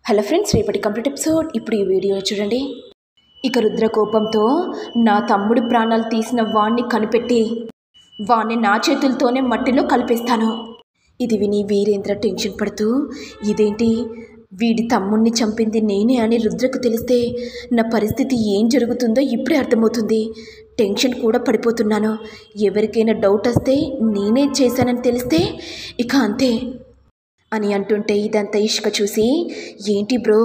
Hello friends, రేపటి complete episode ఇప్పుడు ఈ వీడియో చూడండి. ఇక రుద్ర కోపంతో నా తమ్ముడి ప్రాణాలు తీసిన వాణ్ణి కనిపెట్టి వాణ్ణి నా చేతులతోనే మట్టిలో కలిపేస్తాను. ఇది విని వీరేంద్ర టెన్షన్ పడుతూ, ఇదేంటి వీడి తమ్ముడిని చంపింది నేనే అని రుద్రకు తెలిస్తే నా పరిస్థితి ఏం జరుగుతుందో ఇప్పుడే అర్థమవుతుంది. టెన్షన్ కూడా పడిపోతున్నాను. ఎవరికైనా డౌట్ వస్తే నేనే చేశానని తెలిస్తే ఇక అంతే అని అంటుంటే ఇదంతా ఇష్క చూసి, ఏంటి బ్రో,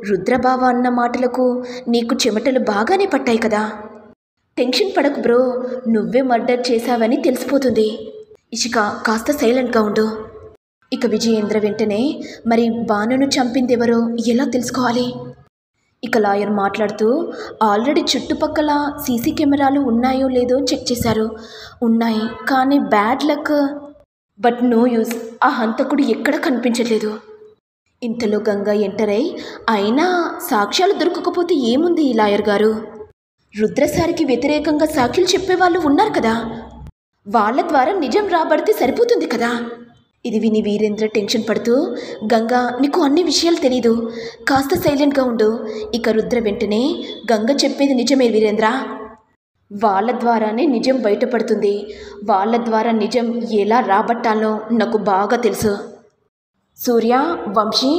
రుద్రబావ అన్న మాటలకు నీకు చెమటలు బాగానే పట్టాయి కదా. టెన్షన్ పడకు బ్రో, నువ్వే మర్డర్ చేశావని తెలిసిపోతుంది. ఇషిక కాస్త సైలెంట్గా ఉండు. ఇక విజయేంద్ర వెంటనే, మరి బానును చంపిందెవరో ఎలా తెలుసుకోవాలి? ఇక లాయర్ మాట్లాడుతూ, ఆల్రెడీ చుట్టుపక్కల సీసీ కెమెరాలు ఉన్నాయో లేదో చెక్ చేశారు. ఉన్నాయి, కానీ bad luck, but no use. ఆ హంతకుడు ఎక్కడ కనిపించలేదు. ఇంతలో గంగా ఎంటర్ అయి, అయినా సాక్ష్యాలు దొరకకపోతే ఏముంది ఈ లాయర్ గారు, రుద్రసారికి వ్యతిరేకంగా సాక్షులు చెప్పేవాళ్ళు ఉన్నారు కదా, వాళ్ళ ద్వారా నిజం రాబడితే సరిపోతుంది కదా. ఇది విని వీరేంద్ర టెన్షన్ పడుతూ, గంగా నీకు అన్ని విషయాలు తెలీదు, కాస్త సైలెంట్గా ఉండు. ఇక రుద్ర వెంటనే, గంగ చెప్పేది నిజమే వీరేంద్ర, వాళ్ళ ద్వారానే నిజం బయటపడుతుంది. వాళ్ళ ద్వారా నిజం ఎలా రాబట్టాలో నాకు బాగా తెలుసు. సూర్య, వంశీ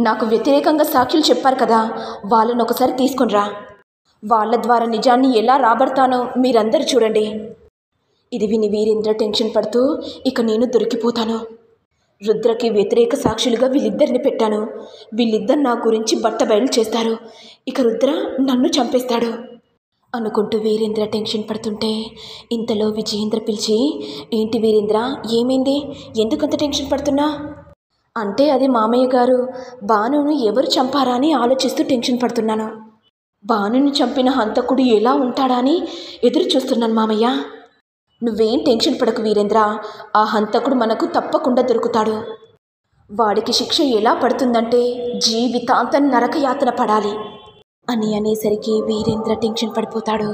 నాకు వ్యతిరేకంగా సాక్షులు చెప్పారు కదా, వాళ్ళను ఒకసారి తీసుకునిరా. వాళ్ళ ద్వారా నిజాన్ని ఎలా రాబడతానో మీరందరూ చూడండి. ఇది విని వీరేంద్ర టెన్షన్ పడుతూ, ఇక నేను దొరికిపోతాను. రుద్రకి వ్యతిరేక సాక్షులుగా వీళ్ళిద్దరిని పెట్టాను. వీళ్ళిద్దరు నా గురించి బట్టబయలు చేస్తారు. ఇక రుద్ర నన్ను చంపేస్తాడు అనుకుంటూ వీరేంద్ర టెన్షన్ పడుతుంటే ఇంతలో విజయేంద్ర పిలిచి, ఏంటి వీరేంద్ర, ఏమైంది, ఎందుకంత టెన్షన్ పడుతున్నా? అంటే అది మామయ్య గారు, బానును ఎవరు చంపారా అని ఆలోచిస్తూ టెన్షన్ పడుతున్నాను. బానుని చంపిన హంతకుడు ఎలా ఉంటాడా అని ఎదురు చూస్తున్నాను మామయ్య. నువ్వేం టెన్షన్ పడకు వీరేంద్ర, ఆ హంతకుడు మనకు తప్పకుండా దొరుకుతాడు. వాడికి శిక్ష ఎలా పడుతుందంటే జీవితాంతం నరకయాతన పడాలి అని అనేసరికి వీరేంద్ర టెన్షన్ పడిపోతాడు.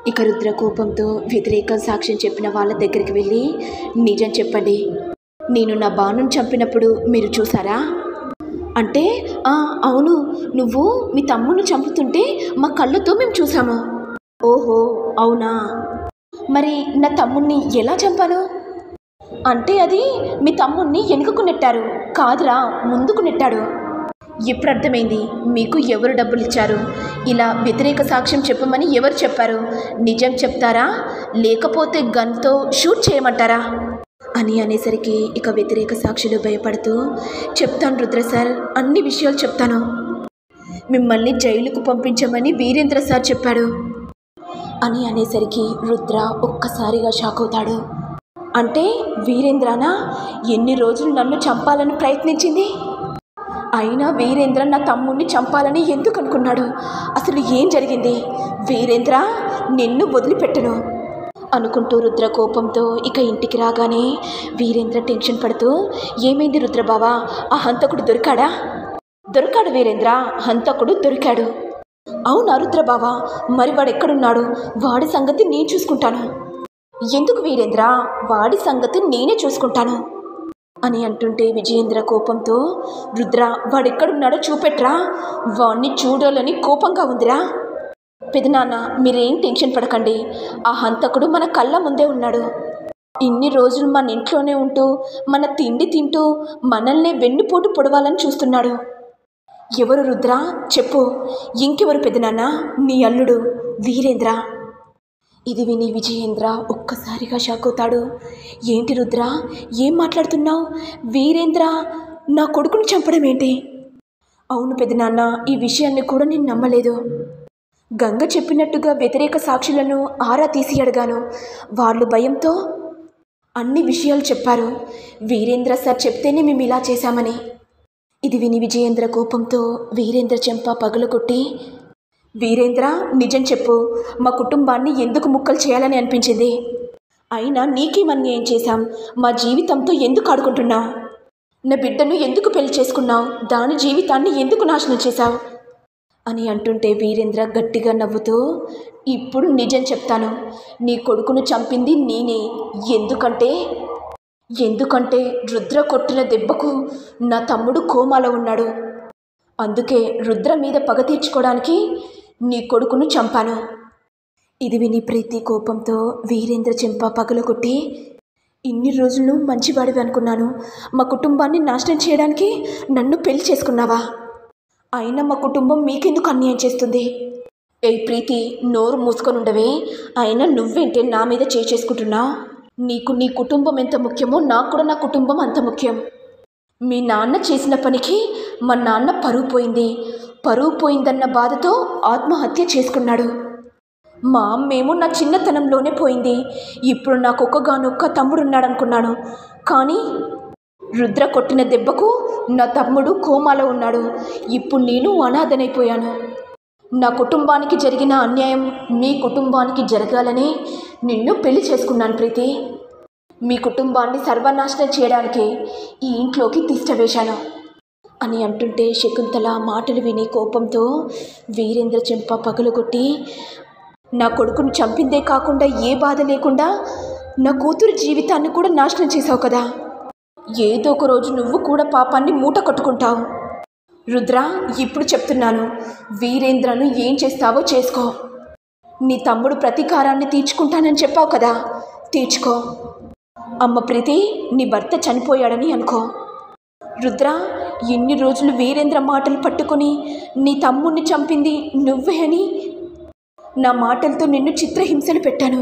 ఇక రుద్ర కోపంతో వ్యతిరేక సాక్ష్యం చెప్పిన వాళ్ళ దగ్గరికి వెళ్ళి, నిజం చెప్పండి, నేను నా బాణం చంపినప్పుడు మీరు చూసారా? అంటే అవును, నువ్వు మీ తమ్ముని చంపుతుంటే మా కళ్ళతో మేము చూసాము. ఓహో అవునా, మరి నా తమ్ముణ్ణి ఎలా చంపాను? అంటే అది మీ తమ్ముణ్ణి వెనుకకు నెట్టారు, కాదురా ముందుకు నెట్టాడు. ఇప్పుడు అర్థమైంది మీకు ఎవరు డబ్బులు ఇచ్చారు, ఇలా వ్యతిరేక సాక్ష్యం చెప్పమని ఎవరు చెప్పారు. నిజం చెప్తారా లేకపోతే గన్తో షూట్ చేయమంటారా అని అనేసరికి ఇక వ్యతిరేక సాక్షులు భయపడుతూ, చెప్తాను రుద్ర సార్, అన్ని విషయాలు చెప్తాను. మిమ్మల్ని జైలుకు పంపించమని వీరేంద్ర సార్ చెప్పాడు అని అనేసరికి రుద్ర ఒక్కసారిగా షాక్ అవుతాడు. అంటే వీరేంద్రనా ఎన్ని రోజులు నన్ను చంపాలని ప్రయత్నించింది? అయినా వీరేంద్ర నా తమ్ముడిని చంపాలని ఎందుకు అనుకున్నాడు? అసలు ఏం జరిగింది? వీరేంద్ర నిన్ను వదిలిపెట్టను అనుకుంటూ రుద్ర కోపంతో ఇక ఇంటికి రాగానే వీరేంద్ర టెన్షన్ పడుతూ, ఏమైంది రుద్రబావా, ఆ హంతకుడు దొరికాడా? దొరికాడు వీరేంద్ర, హంతకుడు దొరికాడు. అవునా రుద్రబావా, మరి వాడు ఎక్కడున్నాడు? వాడి సంగతి నేను చూసుకుంటాను. ఎందుకు వీరేంద్ర, వాడి సంగతి నేనే చూసుకుంటాను అని అంటుంటే విజయేంద్ర కోపంతో, రుద్ర వాడెక్కడున్నాడో చూపెట్రా, వాణ్ణి చూడాలని కోపంగా ఉందిరా. పెదనాన్న మీరేం టెన్షన్ పడకండి, ఆ హంతకుడు మన కళ్ళ ముందే ఉన్నాడు. ఇన్ని రోజులు మన ఇంట్లోనే ఉంటూ మన తిండి తింటూ మనల్నే వెన్నుపోటు పొడవాలని చూస్తున్నాడు. ఎవరు రుద్ర చెప్పు? ఇంకెవరు పెదనాన్న? నీ అల్లుడు వీరేంద్ర. ఇది విని విజయేంద్ర ఒక్కసారిగా షాక్ అవుతాడు. ఏంటి రుద్ర, ఏం మాట్లాడుతున్నావు? వీరేంద్ర నా కొడుకుని చంపడం ఏంటి? అవును పెదనాన్న, ఈ విషయాన్ని కూడా నేను నమ్మలేదు. గంగ చెప్పినట్టుగా వ్యతిరేక సాక్షులను ఆరా తీసి అడిగాను. వాళ్ళు భయంతో అన్ని విషయాలు చెప్పారు. వీరేంద్ర సార్ చెప్తేనే మేము ఇలా చేశామని. ఇది విని విజయేంద్ర కోపంతో వీరేంద్ర చెంప పగలగొట్టి, వీరేంద్ర నిజం చెప్పు, మా కుటుంబాన్ని ఎందుకు ముక్కలు చేయాలని అనిపించింది? అయినా నీకేమని ఏం చేశాం? మా జీవితంతో ఎందుకు ఆడుకుంటున్నావు? నా బిడ్డను ఎందుకు పెళ్లి చేసుకున్నావు? దాని జీవితాన్ని ఎందుకు నాశనం చేశావు అని అంటుంటే వీరేంద్ర గట్టిగా నవ్వుతూ, ఇప్పుడు నిజం చెప్తాను, నీ కొడుకును చంపింది నేనే. ఎందుకంటే రుద్ర కొట్టిన దెబ్బకు నా తమ్ముడు కోమాలో ఉన్నాడు. అందుకే రుద్ర మీద పగ తీర్చుకోవడానికి నీ కొడుకును చంపాను. ఇది విని ప్రీతి కోపంతో వీరేంద్ర చెంప పగలగొట్టి, ఇన్ని రోజులు మంచివాడివి అనుకున్నాను, మా కుటుంబాన్ని నాశనం చేయడానికి నన్ను పెళ్లి చేసుకున్నావా? అయినా మా కుటుంబం మీకెందుకు అన్యాయం చేస్తుంది? ఏ ప్రీతి, నోరు మూసుకొని ఉండవే. అయినా నువ్వేంటే నా మీద చేసుకుంటున్నావు? నీకు నీ కుటుంబం ఎంత ముఖ్యమో నాకు కూడా నా కుటుంబం అంత ముఖ్యం. మీ నాన్న చేసిన పనికి మా నాన్న పరువు పోయింది. పరువు పోయిందన్న బాధతో ఆత్మహత్య చేసుకున్నాడు. మా అమ్మేమో నా చిన్నతనంలోనే పోయింది. ఇప్పుడు నాకు ఒక్కగానొక్క తమ్ముడున్నాడనుకున్నాను. కానీ రుద్ర కొట్టిన దెబ్బకు నా తమ్ముడు కోమాలో ఉన్నాడు. ఇప్పుడు నేను అనాథనైపోయాను. నా కుటుంబానికి జరిగిన అన్యాయం మీ కుటుంబానికి జరగాలని నిన్ను పెళ్లి చేసుకున్నాను ప్రీతి. మీ కుటుంబాన్ని సర్వనాశనం చేయడానికే ఈ ఇంట్లోకి తిష్టవేశాను అని అంటుంటే శకుంతల మాటలు విని కోపంతో వీరేంద్ర చెంప పగలగొట్టి, నా కొడుకును చంపిందే కాకుండా ఏ బాధ లేకుండా నా కూతురు జీవితాన్ని కూడా నాశనం చేశావు కదా. ఏదో ఒక రోజు నువ్వు కూడా పాపాన్ని మూట కట్టుకుంటావు. రుద్ర, ఇప్పుడు చెప్తున్నాను, వీరేంద్రను ఏం చేస్తావో చేసుకో. నీ తమ్ముడు ప్రతీకారాన్ని తీర్చుకుంటానని చెప్పావు కదా, తీర్చుకో. అమ్మ ప్రీతి, నీ భర్త చనిపోయాడని అనుకో. రుద్ర, ఎన్ని రోజులు వీరేంద్ర మాటలు పట్టుకొని నీ తమ్ముడిని చంపింది నువ్వే అని నా మాటలతో నిన్ను చిత్రహింసలు పెట్టాను.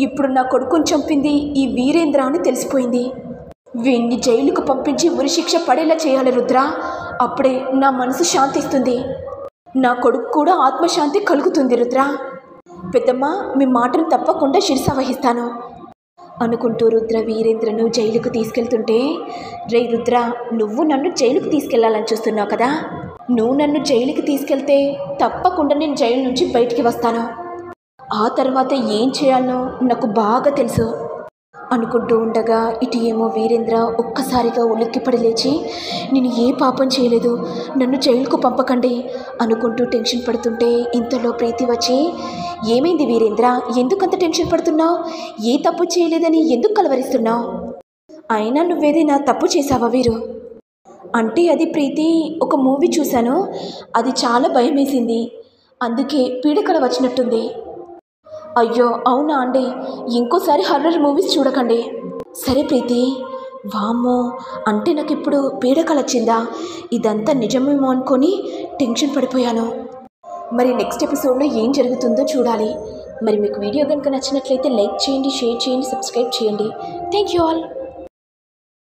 ఇప్పుడు నా కొడుకుని చంపింది ఈ వీరేంద్ర అని తెలిసిపోయింది. వీణ్ణి జైలుకు పంపించి ఉరిశిక్ష పడేలా చేయాలి రుద్ర. అప్పుడే నా మనసు శాంతిస్తుంది, నా కొడుకు కూడా ఆత్మశాంతి కలుగుతుంది. రుద్ర, పెద్దమ్మ, మీ మాటను తప్పకుండా శిరసావహిస్తాను అనుకుంటూ రుద్ర వీరేంద్రను జైలుకు తీసుకెళ్తుంటే, రే రుద్ర, నువ్వు నన్ను జైలుకు తీసుకెళ్లాలని చూస్తున్నావు కదా. నువ్వు నన్ను జైలుకి తీసుకెళ్తే తప్పకుండా నేను జైలు నుంచి బయటికి వస్తాను. ఆ తర్వాత ఏం చేయాలనో నాకు బాగా తెలుసు అనుకుంటూ ఉండగా ఇటు ఏమో వీరేంద్ర ఒక్కసారిగా ఉలిక్కిపడి లేచి, నేను ఏ పాపం చేయలేదు, నన్ను జైలుకు పంపకండి అనుకుంటూ టెన్షన్ పడుతుంటే ఇంతలో ప్రీతి వచ్చి, ఏమైంది వీరేంద్ర, ఎందుకంత టెన్షన్ పడుతున్నావు? ఏ తప్పు చేయలేదని ఎందుకు కలవరిస్తున్నావు? అయినా నువ్వేదైనా తప్పు చేశావా వీరు? అంటే అది ప్రీతి, ఒక మూవీ చూశాను, అది చాలా భయం వేసింది, అందుకే పీడకల వచ్చినట్టుంది. అయ్యో అవునా అండి, ఇంకోసారి హర్రర్ మూవీస్ చూడకండి. సరే ప్రీతి. వామ్మో, అంటే నాకు ఇప్పుడు పీడకల వచ్చిందా? ఇదంతా నిజమేమో అనుకొని టెన్షన్ పడిపోయాను. మరి నెక్స్ట్ ఎపిసోడ్లో ఏం జరుగుతుందో చూడాలి. మరి మీకు వీడియో కనుక నచ్చినట్లయితే లైక్ చేయండి, షేర్ చేయండి, సబ్స్క్రైబ్ చేయండి. Thank you all.